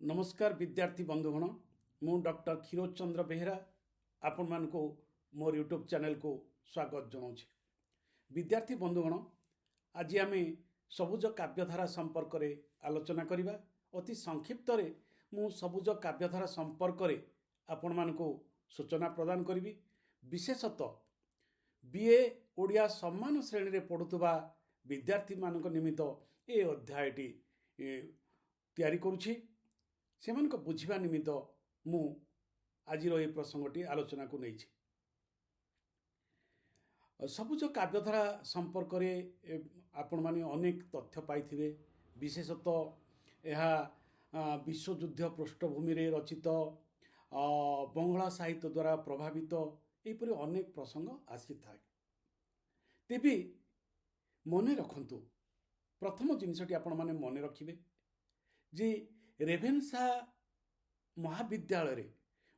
नमस्कार विद्यार्थी बंधुगण मु डॉक्टर क्षीरोद चंद्र बेहेरा आपण मान को मोर यूट्यूब चैनल को स्वागत जनाऊँ। विद्यार्थी बंधुगण आज आम सबुज काव्यधारा संपर्क में आलोचना करवा। अति संक्षिप्त रे मु सबुज काव्यधारा संपर्क में आपण मान को सूचना प्रदान करी। विशेषतः बीए ओडिया सम्मान श्रेणी रे पढ़ुवा विद्यार्थी मान निमित्त ए अध्यायटी तैयारी करुछि। सेमान को बुझिबा निमित्त मु आज प्रसंगटी आलोचना को नहीं। सबुज काव्यधारा संपर्क में आपण माने अनेक तथ्य पाइथिबे। विशेषतः यह विश्वयुद्ध पृष्ठभूमि रे रचित बंगला साहित्य द्वारा प्रभावित एपरि अनेक प्रसंग आसी थाए। तेबे मने रखंतु प्रथम जिनसटी आपण माने मने रखिबे जे रेभेन्सा महाविद्यालय रे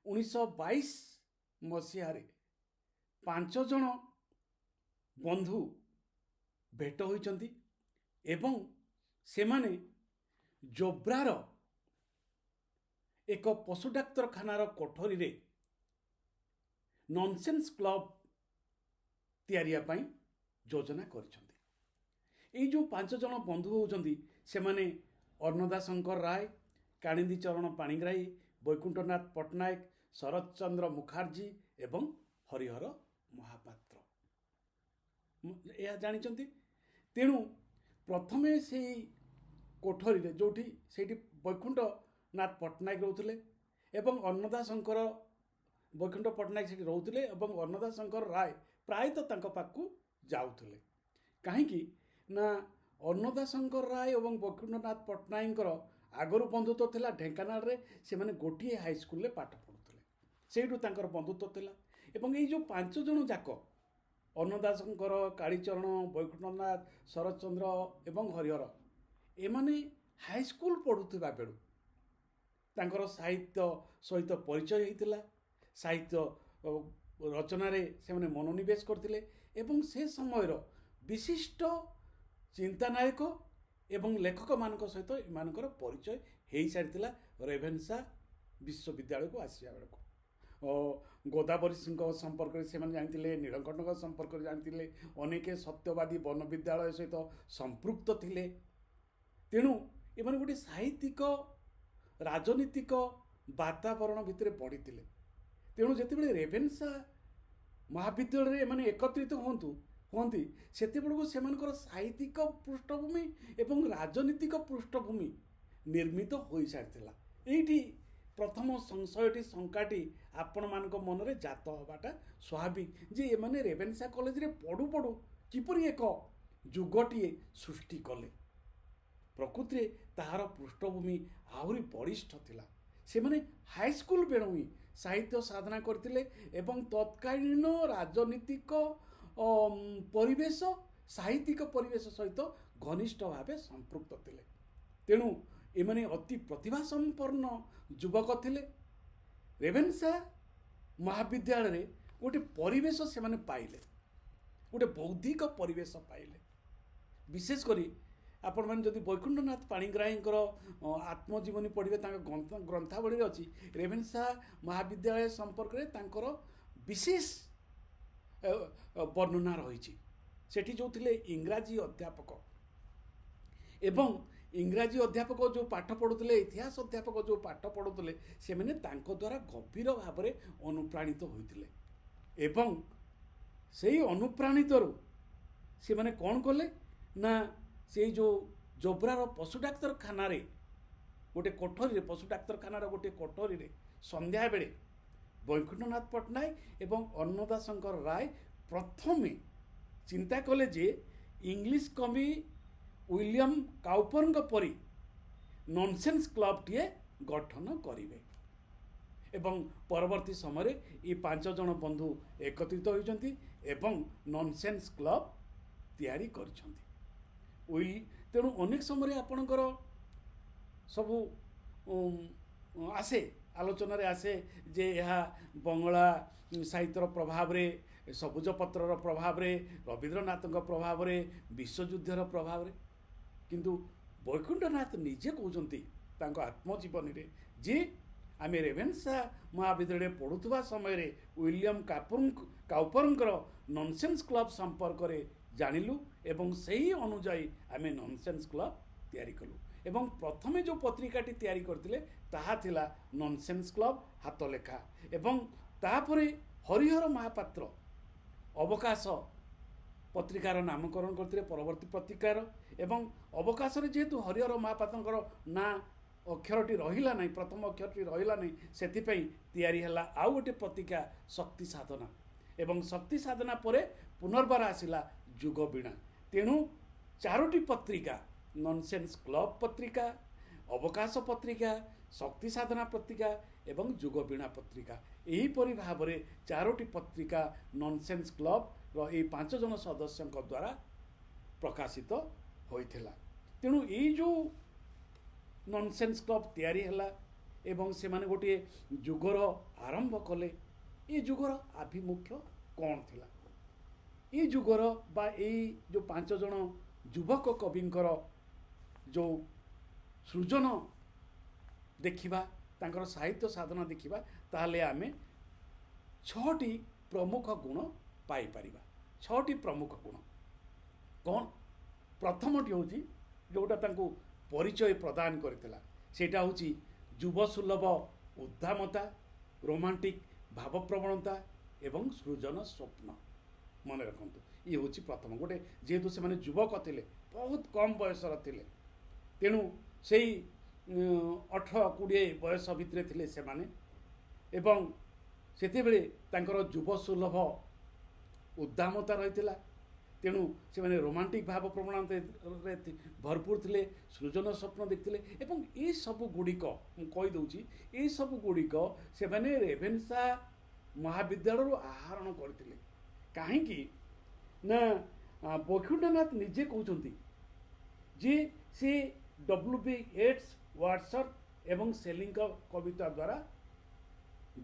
1922 मसीह रे 5 जन बंधु भेट होइचंती एवं सेमाने जोब्रार एक पशु डाक्तरखानार कोठरी रे नॉनसेंस क्लब तैयारिया पाई योजना करिसंती। ए जो 5 जन बंधु होउचंती सेमाने अन्नदा शंकर राय, काणिंदी चरण पाणिग्राही, वैकुंठनाथ पट्टनायक, शरद चंद्र मुखार्जी एवं हरिहर महापात्र यह जानिचंती। तेणु प्रथमे से कोठरी रे जोठी सेठी वैकुंठनाथ पट्टनायक रोथले एवं अन्नदा शंकर वैकुंठ पट्टनायक सेठी रोथले एवं अन्नदा शंकर राय प्रायतः तांको पाखु जाउथले। काहेकि ना अन्नदा शंकर राय एवं वैकुंठनाथ पट्टनायक आगरू बंधुत्व थिला। ढेंकानाल रे से माने गोटिए हाई स्कूल रे पाठ पढुथले, सेठू तांकर बंधुत्व थिला। एवं ये जो 5 जन जाक अन्नदा शंकर, कालीचरण, वैकुंठनाथ, शरद चंद्र एवं हरिहर एमाने हाई स्कूल पढुथिबा बेलू तांकर साहित्य सहित परिचय होइतिला। साहित्य रचना रे से माने मनोनिवेश करथिले एवं से समयर विशिष्ट चिंतानायक एवं लेखक मानक सहित एमानकर परिचय हो सारी रेभेन्सा विश्वविद्यालय को आसिया बेलू गोदावरी सिंह संपर्क में से जानी, नीलकंठ संपर्क में जानी, अनेक सत्यवादी वन विद्यालय सहित संपृक्त थिले। तेणु एमाने गोटे साहित्यिक राजनीतिक वातावरण भितर पढ़ी। तेणु जितेबाला रेभेन्सा महाविद्यालय एमाने एकत्रित होती से साहित्यिक पृष्ठभूमि एवं राजनीतिक पृष्ठभूमि निर्मित हो सारी। ये प्रथम संशयटी शंकाटी आपण मान मनरे जात हवाटा स्वाभाविक जे एमाने रेभेन्सा कॉलेज रे पढ़ु पढ़ु किपरि एक जुगटीए सृष्टि कले। प्रकृति ताहार पृष्ठभूमि आहुरी बलिष्ठ थिला। से माने हाई स्कूल बेलू ही साहित्य साधना करथिले एवं तत्कालीन राजनीतिक परिवेश साहित्यिक परिवेश सहित घनिष्ठ भाव संपृक्त थिले। तेणु एमाने अति प्रतिभा संपन्न युवक थिले। रेभेन्सा महाविद्यालय रे गोटे परिवेश से माने पाइले, गोटे बौद्धिक परिवेश पाइले। विशेष करी आपण मैंने जदि वैकुंठनाथ पाणिग्राही आत्मजीवनी पढ़े ग्रंथावली अच्छी रेभेन्सा महाविद्यालय संपर्क में तांकर विशेष वर्णना रही। सेठी जो थिले इंग्राजी अध्यापक एवं इंग्राजी अध्यापक जो पाठ पढ़ुले, इतिहास अध्यापक जो पाठ पढ़ुले से मैंने तांको द्वारा गभीर भाव में अनुप्राणित होइतिले एवं से अनुप्राणित से मैंने कौन कले ना से जो जोब्रार पशु डाक्तरखाना रे गोटे कोठरी रे पशु डाक्तरखानार गोटे कोठरी रे संध्या बेले वैकुंठनाथ पट्टनायक एवं अन्नदा शंकर राय प्रथमे चिंता कले जे इंग्लिश कवि विलियम काउपर परी नॉनसेंस क्लब टीए गठन करिवे एवं परवर्ती समय ये 5 जन बंधु एकत्रित होइचंती एवं नॉनसेंस क्लब तैयारी करिसंती। तेणु अनेक समय आपणकर सबू आसे आलोचन आसे जे यह बंगला साहित्यर प्रभाव रे, सबुज पत्रर प्रभाव रे, रवींद्रनाथ प्रभाव रे, विश्वयुद्धर प्रभाव रे, किंतु वैकुंठनाथ निजे कहते ତାଙ୍କ ଆତ୍ମଜୀବନୀରେ ଯେ ଆମେ ରେଭେନ୍ସା ମହାବିଦ୍ୟାଳୟରେ ପଢ଼ୁଥିବା ସମୟରେ ୱିଲିୟମ୍ କାଉପରଙ୍କର ନନସେନ୍ସ କ୍ଲବ୍ ସମ୍ପର୍କରେ ଜାଣିଲୁ ଏବଂ ସେହି ଅନୁଯାୟୀ ଆମେ ନନସେନ୍ସ କ୍ଲବ୍ ତିଆରି କଲୁ ଏବଂ ପ୍ରଥମେ ଯେଉଁ ପତ୍ରିକାଟି ତିଆରି କରିଥିଲେ ତାହା ଥିଲା ନନସେନ୍ସ କ୍ଲବ୍ ହାତଲେଖା ଏବଂ ତାପରେ ହରିହର ମହାପାତ୍ର ଅବକାଶ ପତ୍ରିକାର ନାମକରଣ କରିଥିଲେ ପରବର୍ତ୍ତୀ ପତ୍ରିକାର ଏବଂ ଅବକାଶରେ ଯେହେତୁ ହରିହର ମହାପାତ୍ରଙ୍କର ନାଁ ଅକ୍ଷରଟି ରହିଲା ନାହିଁ ପ୍ରଥମ ଅକ୍ଷରଟି ରହିଲା ନାହିଁ ସେଥିପାଇଁ ତିଆରି ହେଲା ଆଉ ଗୋଟେ ପତ୍ରିକା ଶକ୍ତି ସାଧନା ଏବଂ ଶକ୍ତି ସାଧନା ପରେ ପୁନର୍ବାର ଆସିଲା ଯୁଗବୀଣା। ତେଣୁ ଚାରୋଟି ପତ୍ରିକା ନନସେନ୍ସ କ୍ଲବ୍ ପତ୍ରିକା, ଅବକାଶ ପତ୍ରିକା, ଶକ୍ତି ସାଧନା ପତ୍ରିକା ଏବଂ ଯୁଗବୀଣା ପତ୍ରିକା ଏହିପରି ଭାବରେ ଚାରୋଟି ପତ୍ରିକା ନନସେନ୍ସ କ୍ଲବ୍ର ଏହି 5 ଜଣ ସଦସ୍ୟଙ୍କ ଦ୍ୱାରା ପ୍ରକାଶିତ ହୋଇଥିଲା। ତେଣୁ ଏଇ ଯେଉଁ ନନସେନ୍ସ କ୍ଲବ୍ ତିଆରି ହେଲା ଏବଂ ସେମାନେ ଗୋଟିଏ ଯୁଗର ଆରମ୍ଭ କଲେ। ଏ ଯୁଗର ଆଭିମୁଖ୍ୟ କ'ଣ ଥିଲା? ଏ ଯୁଗର ବା ଏଇ ଯେଉଁ 5 ଜଣ ଯୁବକ କବିଙ୍କର ଯେଉଁ ସୃଜନ ଦେଖିବା, ତାଙ୍କର ସାହିତ୍ୟ ସାଧନା ଦେଖିବା, ତାହେଲେ ଆମେ 6ଟି ପ୍ରମୁଖ ଗୁଣ ପାଇପାରିବା। 6ଟି ପ୍ରମୁଖ ଗୁଣ କ'ଣ? ପ୍ରଥମଟି ହେଉଛି ଯେଉଁଟା ତାଙ୍କୁ ପରିଚୟ ପ୍ରଦାନ କରିଥିଲା, ସେଇଟା ହେଉଛି ଯୁବସୁଲଭ ଉଦ୍ଦାମତା, ରୋମାଣ୍ଟିକ୍ ଭାବପ୍ରବଣତା ଏବଂ ସୃଜନ ସ୍ୱପ୍ନ। ମନେ ରଖନ୍ତୁ, ଇଏ ହେଉଛି ପ୍ରଥମ। ଗୋଟେ ଯେହେତୁ ସେମାନେ ଯୁବକ ଥିଲେ, ବହୁତ କମ୍ ବୟସର ଥିଲେ, ତେଣୁ ସେଇ 18-20 ବୟସ ଭିତରେ ଥିଲେ ସେମାନେ ଏବଂ ସେତେବେଳେ ତାଙ୍କର ଯୁବସୁଲଭ ଉଦ୍ଦାମତା ରହିଥିଲା। ତେଣୁ ସେମାନେ ରୋମାଣ୍ଟିକ୍ ଭାବ ପ୍ରବଣତାରେ ଭରପୁର ଥିଲେ, ସୃଜନ ସ୍ୱପ୍ନ ଦେଖିଥିଲେ ଏବଂ ଏସବୁ ଗୁଡ଼ିକ ମୁଁ କହିଦେଉଛି, ଏସବୁ ଗୁଡ଼ିକ ସେମାନେ ରେଭେନ୍ସା ମହାବିଦ୍ୟାଳୟରୁ ଆହରଣ କରିଥିଲେ। କାହିଁକି ନା ବୈକୁଣ୍ଠନାଥ ନିଜେ କହୁଛନ୍ତି ଯେ ସେ W.B. Yeats, ୱାର୍ଡସୱର୍ଥ ଏବଂ ସେଲିଙ୍କ କବିତା ଦ୍ୱାରା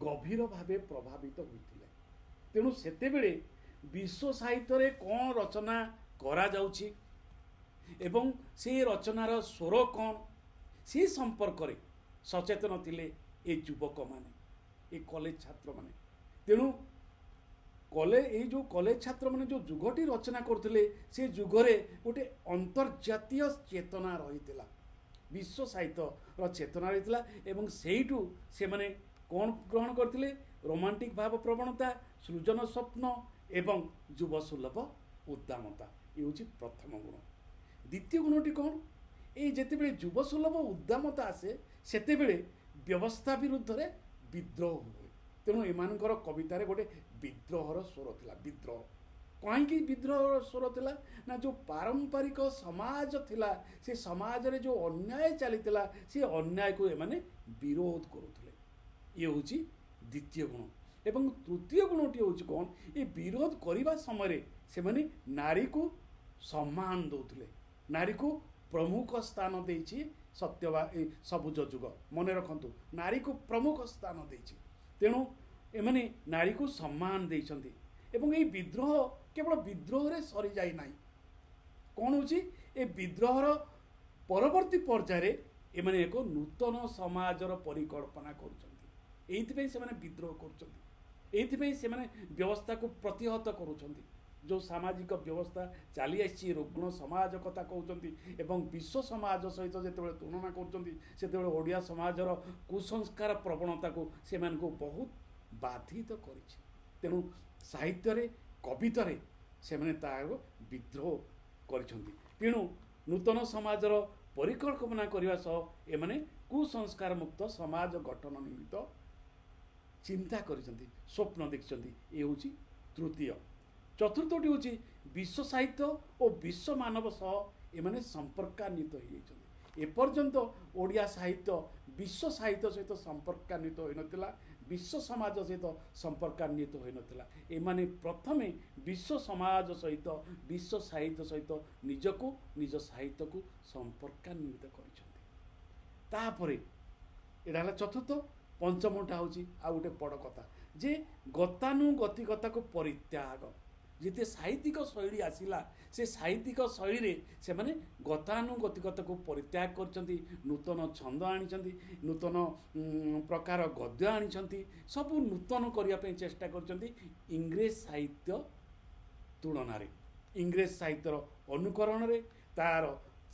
ଗଭୀର ଭାବେ ପ୍ରଭାବିତ ହୋଇଥିଲେ। ତେଣୁ ସେତେବେଳେ ବିଶ୍ୱ ସାହିତ୍ୟରେ କ'ଣ ରଚନା କରାଯାଉଛି ଏବଂ ସେ ରଚନାର ସ୍ୱର କ'ଣ, ସେ ସମ୍ପର୍କରେ ସଚେତନ ଥିଲେ ଏ ଯୁବକମାନେ, ଏ କଲେଜ ଛାତ୍ରମାନେ। ତେଣୁ ଏଇ ଯେଉଁ କଲେଜ ଛାତ୍ରମାନେ ଯେଉଁ ଯୁଗଟି ରଚନା କରୁଥିଲେ, ସେ ଯୁଗରେ ଗୋଟେ ଅନ୍ତର୍ଜାତୀୟ ଚେତନା ରହିଥିଲା, ବିଶ୍ୱ ସାହିତ୍ୟର ଚେତନା ରହିଥିଲା ଏବଂ ସେଇଠୁ ସେମାନେ କ'ଣ ଗ୍ରହଣ କରିଥିଲେ? ରୋମାଣ୍ଟିକ୍ ଭାବ ପ୍ରବଣତା, ସୃଜନ ସ୍ୱପ୍ନ ଏବଂ ଯୁବସୁଲଭ ଉଦ୍ଦାମତା। ଏ ହେଉଛି ପ୍ରଥମ ଗୁଣ। ଦ୍ୱିତୀୟ ଗୁଣଟି କ'ଣ? ଏଇ ଯେତେବେଳେ ଯୁବସୁଲଭ ଉଦ୍ଦାମତା ଆସେ, ସେତେବେଳେ ବ୍ୟବସ୍ଥା ବିରୁଦ୍ଧରେ ବିଦ୍ରୋହ ହୁଏ। ତେଣୁ ଏମାନଙ୍କର କବିତାରେ ଗୋଟେ ବିଦ୍ରୋହର ସ୍ୱର ଥିଲା। ବିଦ୍ରୋହ କାହିଁକି ବିଦ୍ରୋହର ସ୍ୱର ଥିଲା? ନା ଯେଉଁ ପାରମ୍ପରିକ ସମାଜ ଥିଲା, ସେ ସମାଜରେ ଯେଉଁ ଅନ୍ୟାୟ ଚାଲିଥିଲା, ସେ ଅନ୍ୟାୟକୁ ଏମାନେ ବିରୋଧ କରୁଥିଲେ। ଇଏ ହେଉଛି ଦ୍ୱିତୀୟ ଗୁଣ। ଏବଂ ତୃତୀୟ ଗୁଣଟି ହେଉଛି କ'ଣ? ଏ ବିରୋଧ କରିବା ସମୟରେ ସେମାନେ ନାରୀକୁ ସମ୍ମାନ ଦେଉଥିଲେ। ନାରୀକୁ ପ୍ରମୁଖ ସ୍ଥାନ ଦେଇଛି ସବୁଜ ଯୁଗ। ମନେ ରଖନ୍ତୁ, ନାରୀକୁ ପ୍ରମୁଖ ସ୍ଥାନ ଦେଇଛି। ତେଣୁ ଏମାନେ ନାରୀକୁ ସମ୍ମାନ ଦେଇଛନ୍ତି ଏବଂ ଏହି ବିଦ୍ରୋହ କେବଳ ବିଦ୍ରୋହରେ ସରିଯାଇ ନାହିଁ। କ'ଣ ହେଉଛି? ଏ ବିଦ୍ରୋହର ପରବର୍ତ୍ତୀ ପର୍ଯ୍ୟାୟରେ ଏମାନେ ଏକ ନୂତନ ସମାଜର ପରିକଳ୍ପନା କରୁଛନ୍ତି। ଏଇଥିପାଇଁ ସେମାନେ ବିଦ୍ରୋହ କରୁଛନ୍ତି, ଏଇଥିପାଇଁ ସେମାନେ ବ୍ୟବସ୍ଥାକୁ ପ୍ରତିହତ କରୁଛନ୍ତି। ଯେଉଁ ସାମାଜିକ ବ୍ୟବସ୍ଥା ଚାଲି ଆସିଛି, ରୁଗ୍ଣ ସମାଜ କଥା କହୁଛନ୍ତି ଏବଂ ବିଶ୍ୱ ସମାଜ ସହିତ ଯେତେବେଳେ ତୁଳନା କରୁଛନ୍ତି, ସେତେବେଳେ ଓଡ଼ିଆ ସମାଜର କୁସଂସ୍କାର ପ୍ରବଣତାକୁ ସେମାନଙ୍କୁ ବହୁତ ବାଧିତ କରିଛି। ତେଣୁ ସାହିତ୍ୟରେ, କବିତାରେ ସେମାନେ ତାହାର ବିଦ୍ରୋହ କରିଛନ୍ତି। ତେଣୁ ନୂତନ ସମାଜର ପରିକଳ୍ପନା କରିବା ସହ ଏମାନେ କୁସଂସ୍କାର ମୁକ୍ତ ସମାଜ ଗଠନ ନିମିତ୍ତ ଚିନ୍ତା କରିଛନ୍ତି, ସ୍ୱପ୍ନ ଦେଖିଛନ୍ତି। ଏ ହେଉଛି ତୃତୀୟ। ଚତୁର୍ଥଟି ହେଉଛି ବିଶ୍ୱ ସାହିତ୍ୟ ଓ ବିଶ୍ୱ ମାନବ ସହ ଏମାନେ ସମ୍ପର୍କାନ୍ୱିତ ହୋଇଯାଇଛନ୍ତି। ଏପର୍ଯ୍ୟନ୍ତ ଓଡ଼ିଆ ସାହିତ୍ୟ ବିଶ୍ୱ ସାହିତ୍ୟ ସହିତ ସମ୍ପର୍କାନ୍ୱିତ ହୋଇନଥିଲା, ବିଶ୍ୱ ସମାଜ ସହିତ ସମ୍ପର୍କାନ୍ୱିତ ହୋଇନଥିଲା। ଏମାନେ ପ୍ରଥମେ ବିଶ୍ୱ ସମାଜ ସହିତ, ବିଶ୍ୱ ସାହିତ୍ୟ ସହିତ ନିଜକୁ, ନିଜ ସାହିତ୍ୟକୁ ସମ୍ପର୍କାନ୍ୱିତ କରିଛନ୍ତି। ତାପରେ ଏଇଟା ହେଲା ଚତୁର୍ଥ। ପଞ୍ଚମଟା ହେଉଛି ଆଉ ଗୋଟେ ବଡ଼ କଥା, ଯେ ଗତାନୁଗତିକତାକୁ ପରିତ୍ୟାଗ। ଯେତେ ସାହିତ୍ୟିକ ଶୈଳୀ ଆସିଲା ସେ ସାହିତ୍ୟିକ ଶୈଳୀରେ ସେମାନେ ଗତାନୁଗତିକତାକୁ ପରିତ୍ୟାଗ କରିଛନ୍ତି, ନୂତନ ଛନ୍ଦ ଆଣିଛନ୍ତି, ନୂତନ ପ୍ରକାର ଗଦ୍ୟ ଆଣିଛନ୍ତି, ସବୁ ନୂତନ କରିବା ପାଇଁ ଚେଷ୍ଟା କରିଛନ୍ତି ଇଂରେଜ ସାହିତ୍ୟ ତୁଳନାରେ, ଇଂରେଜ ସାହିତ୍ୟର ଅନୁକରଣରେ। ତାର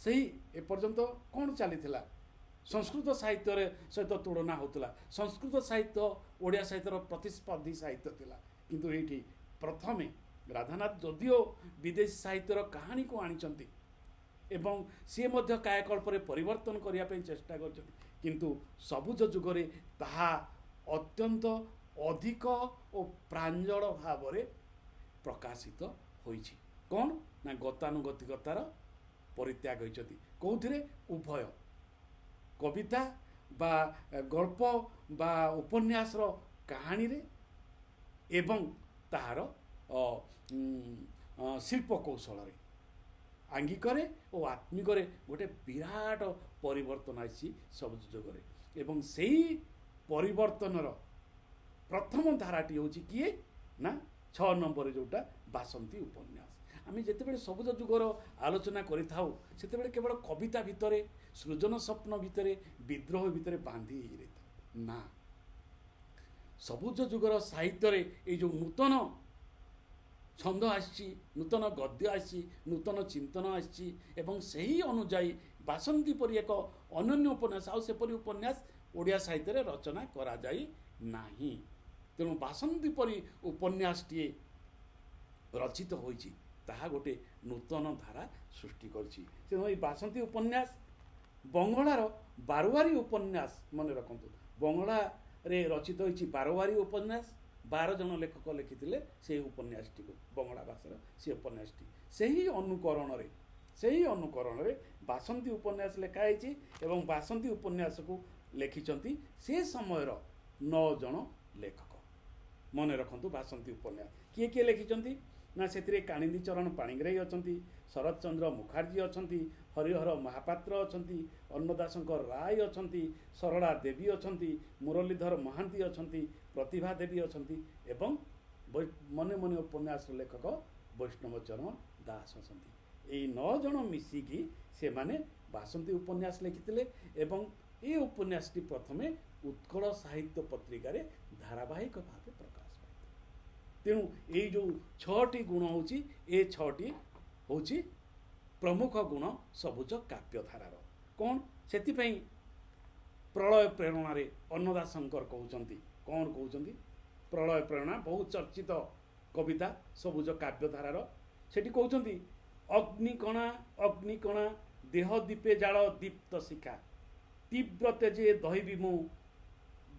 ସେହି ଏପର୍ଯ୍ୟନ୍ତ କ'ଣ ଚାଲିଥିଲା, ସଂସ୍କୃତ ସାହିତ୍ୟରେ ସହିତ ତୁଳନା ହେଉଥିଲା। ସଂସ୍କୃତ ସାହିତ୍ୟ ଓଡ଼ିଆ ସାହିତ୍ୟର ପ୍ରତିସ୍ପର୍ଦ୍ଧୀ ସାହିତ୍ୟ ଥିଲା, କିନ୍ତୁ ଏଇଠି ପ୍ରଥମେ ରାଧାନାଥ ଯଦିଓ ବିଦେଶୀ ସାହିତ୍ୟର କାହାଣୀକୁ ଆଣିଛନ୍ତି ଏବଂ ସିଏ ମଧ୍ୟ କାୟକଳ୍ପରେ ପରିବର୍ତ୍ତନ କରିବା ପାଇଁ ଚେଷ୍ଟା କରିଛନ୍ତି, କିନ୍ତୁ ସବୁଜ ଯୁଗରେ ତାହା ଅତ୍ୟନ୍ତ ଅଧିକ ଓ ପ୍ରାଞ୍ଜଳ ଭାବରେ ପ୍ରକାଶିତ ହୋଇଛି। କ'ଣ ନା ଗତାନୁଗତିକତାର ପରିତ୍ୟାଗ ହୋଇଛନ୍ତି। କେଉଁଥିରେ? ଉଭୟ କବିତା ବା ଗଳ୍ପ ବା ଉପନ୍ୟାସର କାହାଣୀରେ ଏବଂ ତାହାର ଶିଳ୍ପ କୌଶଳରେ, ଆଙ୍ଗିକରେ ଓ ଆତ୍ମିକରେ ଗୋଟେ ବିରାଟ ପରିବର୍ତ୍ତନ ଆସିଛି ସବୁଜ ଯୁଗରେ। ଏବଂ ସେଇ ପରିବର୍ତ୍ତନର ପ୍ରଥମ ଧାରାଟି ହେଉଛି କିଏ ନା 6 ନମ୍ବରରେ ଯେଉଁଟା ବାସନ୍ତୀ ଉପନ୍ୟାସ। ଆମେ ଯେତେବେଳେ ସବୁଜ ଯୁଗର ଆଲୋଚନା କରିଥାଉ ସେତେବେଳେ କେବଳ କବିତା ଭିତରେ, ସୃଜନ ସ୍ୱପ୍ନ ଭିତରେ, ବିଦ୍ରୋହ ଭିତରେ ବାନ୍ଧି ରହିଥାଉ ନା, ସବୁଜ ଯୁଗର ସାହିତ୍ୟରେ ଏଇ ଯେଉଁ ନୂତନ ଛନ୍ଦ ଆସିଛି, ନୂତନ ଗଦ୍ୟ ଆସିଛି, ନୂତନ ଚିନ୍ତନ ଆସିଛି ଏବଂ ସେହି ଅନୁଯାୟୀ ବାସନ୍ତୀ ପରି ଏକ ଅନନ୍ୟ ଉପନ୍ୟାସ, ଆଉ ସେପରି ଉପନ୍ୟାସ ଓଡ଼ିଆ ସାହିତ୍ୟରେ ରଚନା କରାଯାଇ ନାହିଁ। ତେଣୁ ବାସନ୍ତୀ ପରି ଉପନ୍ୟାସଟିଏ ରଚିତ ହୋଇଛି, ତାହା ଗୋଟେ ନୂତନ ଧାରା ସୃଷ୍ଟି କରିଛି। ତେଣୁ ଏଇ ବାସନ୍ତୀ ଉପନ୍ୟାସ ବଙ୍ଗଳାର ବାରୱାରୀ ଉପନ୍ୟାସ, ମନେ ରଖନ୍ତୁ, ବଙ୍ଗଳାରେ ରଚିତ ହୋଇଛି ବାରୱାରୀ ଉପନ୍ୟାସ। 12 ଜଣ ଲେଖକ ଲେଖିଥିଲେ ସେହି ଉପନ୍ୟାସଟିକୁ, ବଙ୍ଗଳା ଭାଷାର ସେ ଉପନ୍ୟାସଟି। ସେହି ଅନୁକରଣରେ ବାସନ୍ତୀ ଉପନ୍ୟାସ ଲେଖା ହେଇଛି ଏବଂ ବାସନ୍ତୀ ଉପନ୍ୟାସକୁ ଲେଖିଛନ୍ତି ସେ ସମୟର 9 ଜଣ ଲେଖକ। ମନେ ରଖନ୍ତୁ ବାସନ୍ତୀ ଉପନ୍ୟାସ କିଏ କିଏ ଲେଖିଛନ୍ତି ନା ସେଥିରେ କାଣିନ୍ଦୀ ଚରଣ ପାଣିଗ୍ରାହୀ ଅଛନ୍ତି, ଶରତ ଚନ୍ଦ୍ର ମୁଖାର୍ଜୀ ଅଛନ୍ତି, ହରିହର ମହାପାତ୍ର ଅଛନ୍ତି, ଅନ୍ନଦାଶଙ୍କର ରାୟ ଅଛନ୍ତି, ସରଳା ଦେବୀ ଅଛନ୍ତି, ମୁରଲୀଧର ମହାନ୍ତି ଅଛନ୍ତି, ପ୍ରତିଭା ଦେବୀ ଅଛନ୍ତି ଏବଂ ମନେ ମନେ ଉପନ୍ୟାସର ଲେଖକ ବୈଷ୍ଣବ ଚରଣ ଦାସ ଅଛନ୍ତି। ଏଇ 9 ଜଣ ମିଶିକି ସେମାନେ ବାସନ୍ତୀ ଉପନ୍ୟାସ ଲେଖିଥିଲେ ଏବଂ ଏ ଉପନ୍ୟାସଟି ପ୍ରଥମେ ଉତ୍କଳ ସାହିତ୍ୟ ପତ୍ରିକାରେ ଧାରାବାହିକ ଭାବେ ପ୍ରକାଶ ପାଇଥିଲା। ତେଣୁ ଏଇ ଯେଉଁ 6ଟି ଗୁଣ ହେଉଛି, ଏ 6ଟି ହେଉଛି ପ୍ରମୁଖ ଗୁଣ ସବୁଜ କାବ୍ୟଧାରାର। କ'ଣ ସେଥିପାଇଁ ପ୍ରଳୟ ପ୍ରେରଣାରେ ଅନ୍ନଦାଶଙ୍କର କହୁଛନ୍ତି, କ'ଣ କହୁଛନ୍ତି? ପ୍ରଳୟ ପ୍ରେରଣା ବହୁ ଚର୍ଚ୍ଚିତ କବିତା ସବୁଜ କାବ୍ୟଧାରାର। ସେଠି କହୁଛନ୍ତି ଅଗ୍ନିକଣା ଅଗ୍ନିକଣା ଦେହ ଦୀପେ ଜାଳ ଦୀପ୍ତ ଶିଖା, ତୀବ୍ର ତେଜେ ଦହିବି ମୁଁ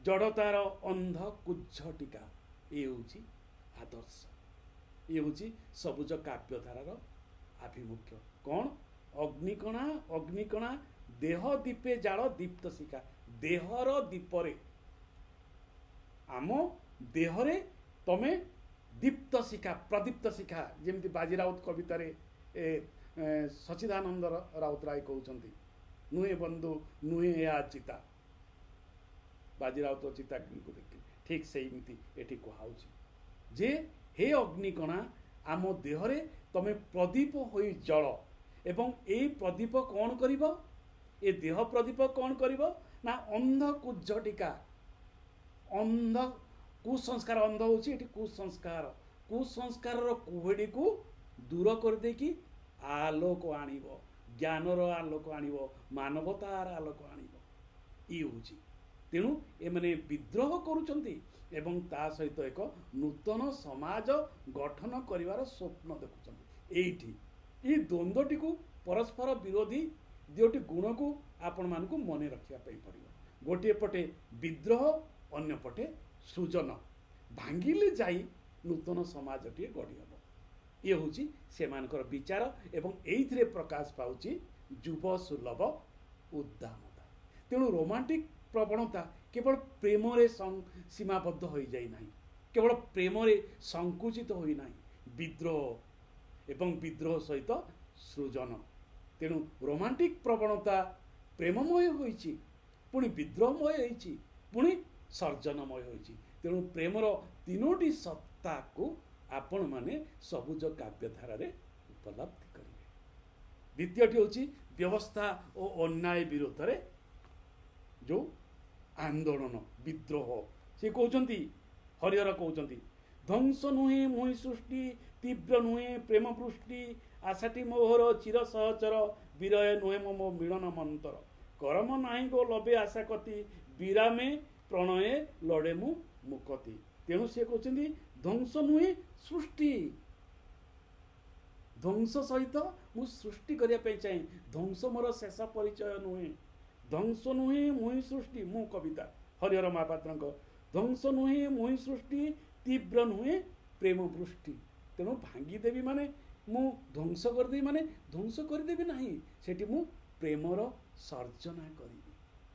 ଜଡ଼ତାର ଅନ୍ଧ କୁଜ୍ଝ ଟୀକା। ଏ ହେଉଛି ଆଦର୍ଶ, ଏ ହେଉଛି ସବୁଜ କାବ୍ୟଧାରାର ଆଭିମୁଖ୍ୟ। କ'ଣ? ଅଗ୍ନିକଣା ଅଗ୍ନିକଣା ଦେହ ଦୀପେ ଜାଳ ଦୀପ୍ତ ଶିଖା, ଦେହର ଦୀପରେ, ଆମ ଦେହରେ ତମେ ଦୀପ୍ତ ଶିଖା, ପ୍ରଦୀପ୍ତ ଶିଖା, ଯେମିତି ବାଜିରାଉତ କବିତାରେ ସଚିଦାନନ୍ଦ ରାଉତରାୟ କହୁଛନ୍ତି, ନୁହେଁ ବନ୍ଧୁ ନୁହେଁ ଏହା ଚିତା, ବାଜିରାଉତ ଚିତାକୁ ଦେଖି ଠିକ୍ ସେମିତି ଏଠି କୁହାଉଛି ଯେ ହେ ଅଗ୍ନିକଣା ଆମ ଦେହରେ ତମେ ପ୍ରଦୀପ ହୋଇ ଜଳ ଏବଂ ଏଇ ପ୍ରଦୀପ କ'ଣ କରିବ? ଏ ଦେହ ପ୍ରଦୀପ କ'ଣ କରିବ ନା ଅନ୍ଧ କୁଜ୍ଝ ଟୀକା, ଅନ୍ଧ କୁସଂସ୍କାର, ଅନ୍ଧ ହେଉଛି ଏଠି କୁସଂସ୍କାର, କୁସଂସ୍କାରର କୁହୁଡ଼ିକୁ ଦୂର କରିଦେଇକି ଆଲୋକ ଆଣିବ, ଜ୍ଞାନର ଆଲୋକ ଆଣିବ, ମାନବତାର ଆଲୋକ ଆଣିବ। ଇଏ ହେଉଛି, ତେଣୁ ଏମାନେ ବିଦ୍ରୋହ କରୁଛନ୍ତି ଏବଂ ତା ସହିତ ଏକ ନୂତନ ସମାଜ ଗଠନ କରିବାର ସ୍ୱପ୍ନ ଦେଖୁଛନ୍ତି। ଏଇଠି ଏଇ ଦ୍ୱନ୍ଦ୍ୱଟିକୁ, ପରସ୍ପର ବିରୋଧୀ ଦୁଇଟି ଗୁଣକୁ ଆପଣମାନଙ୍କୁ ମନେ ରଖିବା ପାଇଁ ପଡ଼ିବ। ଗୋଟିଏ ପଟେ ବିଦ୍ରୋହ, ଅନ୍ୟ ପଟେ ସୃଜନ, ଭାଙ୍ଗିଲେ ଯାଇ ନୂତନ ସମାଜଟିଏ ଗଢ଼ି ହେବ। ଇଏ ହେଉଛି ସେମାନଙ୍କର ବିଚାର ଏବଂ ଏଇଥିରେ ପ୍ରକାଶ ପାଉଛି ଯୁବ ସୁଲଭ ଉଦ୍ଦାମତା। ତେଣୁ ରୋମାଣ୍ଟିକ ପ୍ରବଣତା କେବଳ ପ୍ରେମରେ ସୀମାବଦ୍ଧ ହୋଇଯାଇ ନାହିଁ, କେବଳ ପ୍ରେମରେ ସଂକୁଚିତ ହୋଇନାହିଁ, ବିଦ୍ରୋହ ଏବଂ ବିଦ୍ରୋହ ସହିତ ସୃଜନ। ତେଣୁ ରୋମାଣ୍ଟିକ ପ୍ରବଣତା ପ୍ରେମମୟ ହୋଇଛି, ପୁଣି ବିଦ୍ରୋହମୟ ହୋଇଛି, ପୁଣି ସର୍ଜନମୟ ହୋଇଛି। ତେଣୁ ପ୍ରେମର 3ଟି ସତ୍ତାକୁ आपण माने सबुज काव्यधारा उपलब्धि करेंगे। द्वितीयटी हूँ व्यवस्था और अन्याय विरोध में जो आंदोलन विद्रोह से कहते हरिहर कहते ध्वंस नुहे मुहि सृष्टि तीव्र नुहे प्रेम पृष्टि आशाटी मोहर चिर सहचर विरय नुहे मो मिलन मंतर करम नाही गो लबे आशा कति विरामे प्रणये लड़े मु मुकति। तेणु से कहते ध्वंस नुहे सृष्टि ध्वंस सहित मु सृष्टि करने चाहे ध्वंस मोर शेष परिचय नुहे ध्वंस नुहे मुहि सृष्टि मु कविता हरिहर महापात्र ध्वंस नुहे मुहि सृष्टि तीव्र नुहे प्रेम पृष्टि। तेणु भांगीदेवी माने मु ध्वंस करदेवी माने ध्वंस करदेवी नहीं सेठी मु प्रेमर सर्जना करी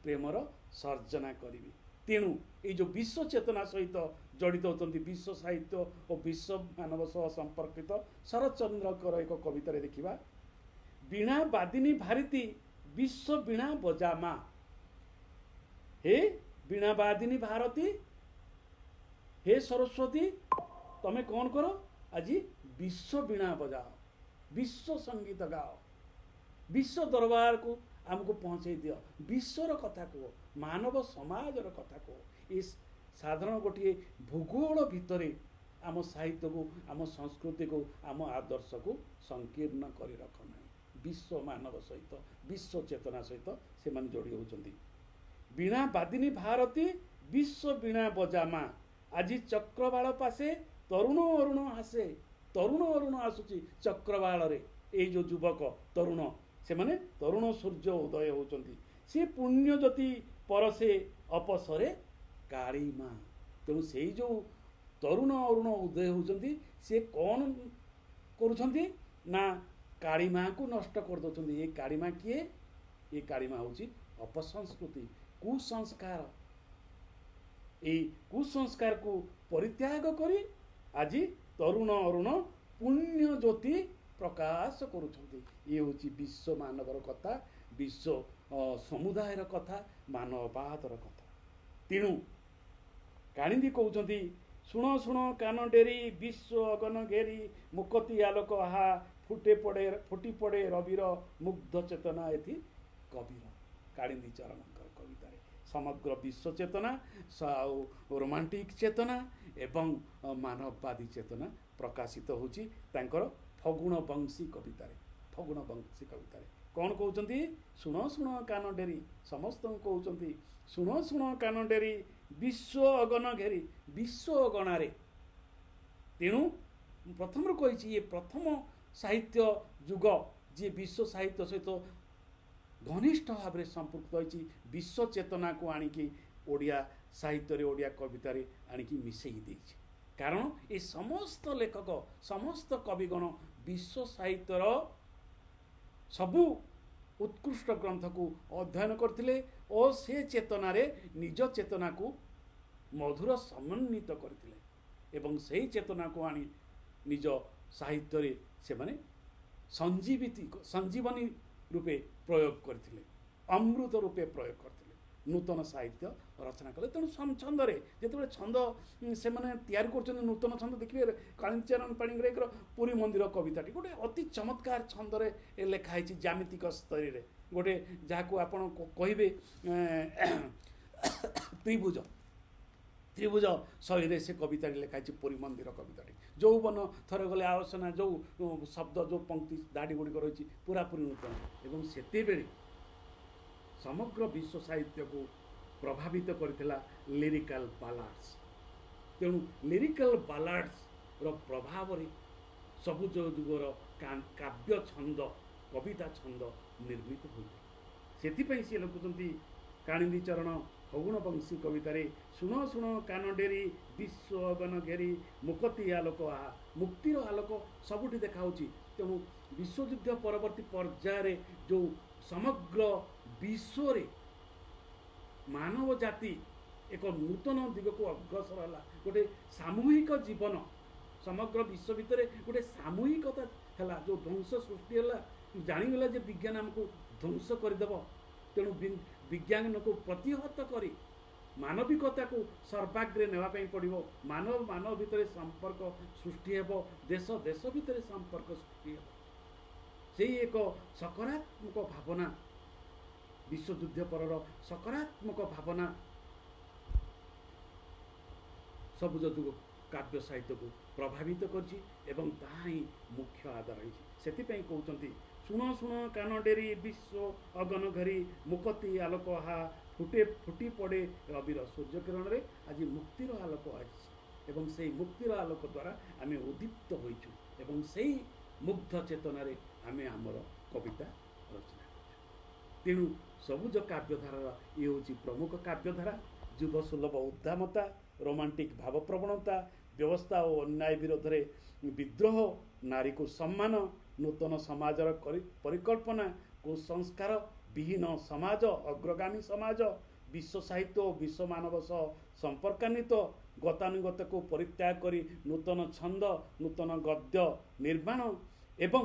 प्रेमर सर्जना करी। तेणु ये जो विश्व चेतना सहित जड़ित होती विश्व साहित्य और विश्व मानव सह संपर्कित शरतचंद्रकर एक कविता देखा वीणा बादिनी भारती विश्व वीणा बजामा हे वीणा बादिनी भारती हे सरस्वती तमें कौन करो आज विश्व वीणा बजाओ विश्व संगीत गाओ विश्व दरबार को आमको पहुँचे दियो विश्वर कथा कह मानव समाजर कथा कह ये साधारण गोटे भूगोल भितर आम साहित्य को आम संस्कृति को आम आदर्श को संकीर्ण कर रखना विश्व मानव सहित विश्व चेतना सहित से माने जोड़ी होती वीणा बादिनी भारती विश्व वीणा बजामा आज चक्रवाल पासे तरुण अरुण आसे तरुण अरुण आसुची चक्रवाल रे ये जो युवक तरुण से माने तरुण सूर्य उदय होती सी पुण्य ज्योति परसे अपसरे काली माँ। तेणु से जो तरुण अरुण उदय होती सी कौन करुछंती ना काली माँ को नष्ट कर दौरान। ये काली माँ किए ये काली माँ हूँ अपसंस्कृति कुसंस्कार ये कुसंस्कार को परित्याग करी आज तरुण अरुण पुण्य ज्योति प्रकाश करुछंती। ये हूँ विश्व मानवर कथा विश्व समुदायर कथा मानववादर कथा। तेणु काणिंदी कहते शुण शुण कान डेरी विश्व अगन घेरी मुकति आलोक आहा फुटी पड़े रविर मुग्ध चेतना एथि कविर काणिंदी चरण कवितार समग्र विश्व चेतना रोमांटिक चेतना एवं मानववादी चेतना प्रकाशित होची तांकर फगुण वंशी कवितार फगुण वंशी कवितार कौन कहते शुण शुण कान डेरी समस्त कहते शुण शुण कान डेरी विश्व अगन घेरी विश्व अगणारे। तेणु प्रथम कही ये प्रथम साहित्य युग जी विश्व साहित्य सहित घनिष्ठ भाव में संपृक्त होती विश्व चेतना को आणिकी ओडिया साहित्य ओडिया कवितार आणिकी मिसेई देछि। कारण ये समस्त लेखक समस्त कविगण विश्व साहित्यर सबु उत्कृष्ट ग्रंथ को अध्ययन करथिले और से चेतना रे निज चेतना को मधुर समन्वित करथिले एवं सही चेतना को आनी निज साहित्य रे से माने संजीवनी रूपे प्रयोग करथिले अमृत रूपे प्रयोग करथिले नूतन साहित्य रचना कले। तेणु छंदरे जिते छंद से तैयारी कर नूतन छंद देखिए कालीचरण पाणिग्राहीकर पुरी मंदिर कविताटी गोटे अति चमत्कार छंदरे लिखाई ज्यामितिक स्तर में गोटे जहाँ आपण कहे त्रिभुज त्रिभुज शैली से कविता लिखाई पुरी मंदिर कविताटी जो बन थरे गले आलोचना जो शब्द जो पंक्ति दाड़ी गुड़िक रही पूरापूरी नूतन एवं से समग्र विश्व साहित्य को प्रभावित करथिला लिरिकल बालाड्स। तेणु लिरिकल बालाड्स रो प्रभाव रे सबुज युगर काव्य छंद कविता छंद निर्मित होता से सी लिखुंट काणिंदी चरण फगुण वंशी कवितार शुण शुण कान डेरी विश्व अगन घेरी मुकति आलोक आहा मुक्तिर आलोक सबुठी देखा। तेणु विश्वयुद्ध परवर्ती पर्यायर जो समग्र विश्व रे मानव जाति एक नूतन दिग को अग्रसर है गोटे सामूहिक जीवन समग्र विश्व भितर गोटे सामूहिकता है जो ध्वंस सृष्टि है जाणीगला जे विज्ञान आमको ध्वंस करदेव। तेणु विज्ञान को प्रतिहत करी ମାନବିକତାକୁ ସର୍ବାଗ୍ରେ ନେବା ପାଇଁ ପଡ଼ିବ। ମାନବ ମାନବ ଭିତରେ ସମ୍ପର୍କ ସୃଷ୍ଟି ହେବ, ଦେଶ ଦେଶ ଭିତରେ ସମ୍ପର୍କ ସୃଷ୍ଟି ହେବ। ସେଇ ଏକ ସକାରାତ୍ମକ ଭାବନା, ବିଶ୍ୱଯୁଦ୍ଧ ପରର ସକାରାତ୍ମକ ଭାବନା ସବୁଜ ଯୁଗ କାବ୍ୟ ସାହିତ୍ୟକୁ ପ୍ରଭାବିତ କରିଛି ଏବଂ ତାହା ହିଁ ମୁଖ୍ୟ ଆଧାର ରହିଛି। ସେଥିପାଇଁ କହୁଛନ୍ତି, ଶୁଣ ଶୁଣ କାନ ଡେରି ବିଶ୍ୱ ଅଗନ ଘରି ମୁକତି ଆଲୋକ ହା ଫୁଟି ପଡ଼େ ରବିର ସୂର୍ଯ୍ୟ କିରଣରେ। ଆଜି ମୁକ୍ତିର ଆଲୋକ ଆସିଛି ଏବଂ ସେହି ମୁକ୍ତିର ଆଲୋକ ଦ୍ୱାରା ଆମେ ଉଦ୍ଦୀପ୍ତ ହୋଇଛୁ ଏବଂ ସେହି ମୁଗ୍ଧ ଚେତନାରେ ଆମେ ଆମର କବିତା ରଚନା କରୁଛୁ। ତେଣୁ ସବୁଜ କାବ୍ୟଧାରାର ଇଏ ହେଉଛି ପ୍ରମୁଖ କାବ୍ୟଧାରା। ଯୁବ ସୁଲଭ ଉଦ୍ଦାମତା, ରୋମାଣ୍ଟିକ୍ ଭାବପ୍ରବଣତା, ବ୍ୟବସ୍ଥା ଓ ଅନ୍ୟାୟ ବିରୋଧରେ ବିଦ୍ରୋହ, ନାରୀକୁ ସମ୍ମାନ, ନୂତନ ସମାଜର ପରିକଳ୍ପନା, କୁସଂସ୍କାର ବିହୀନ ସମାଜ, ଅଗ୍ରଗାମୀ ସମାଜ, ବିଶ୍ୱ ସାହିତ୍ୟ ଓ ବିଶ୍ୱ ମାନବ ସହ ସମ୍ପର୍କାନ୍ୱିତ, ଗତାନୁଗତକୁ ପରିତ୍ୟାଗ କରି ନୂତନ ଛନ୍ଦ, ନୂତନ ଗଦ୍ୟ ନିର୍ମାଣ ଏବଂ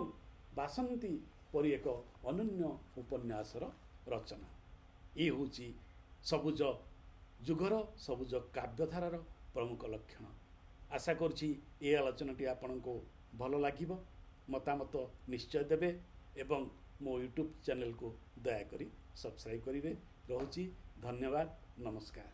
ବାସନ୍ତୀ ପରି ଏକ ଅନନ୍ୟ ଉପନ୍ୟାସର ରଚନା। ଏ ହେଉଛି ସବୁଜ ଯୁଗର, ସବୁଜ କାବ୍ୟଧାରାର ପ୍ରମୁଖ ଲକ୍ଷଣ। ଆଶା କରୁଛି ଏ ଆଲୋଚନାଟି ଆପଣଙ୍କୁ ଭଲ ଲାଗିବ। ମତାମତ ନିଶ୍ଚୟ ଦେବେ ଏବଂ ମୋ ୟୁଟ୍ୟୁବ୍ ଚ୍ୟାନେଲକୁ ଦୟାକରି ସବସ୍କ୍ରାଇବ୍ କରିବେ। ରହୁଛି, ଧନ୍ୟବାଦ, ନମସ୍କାର।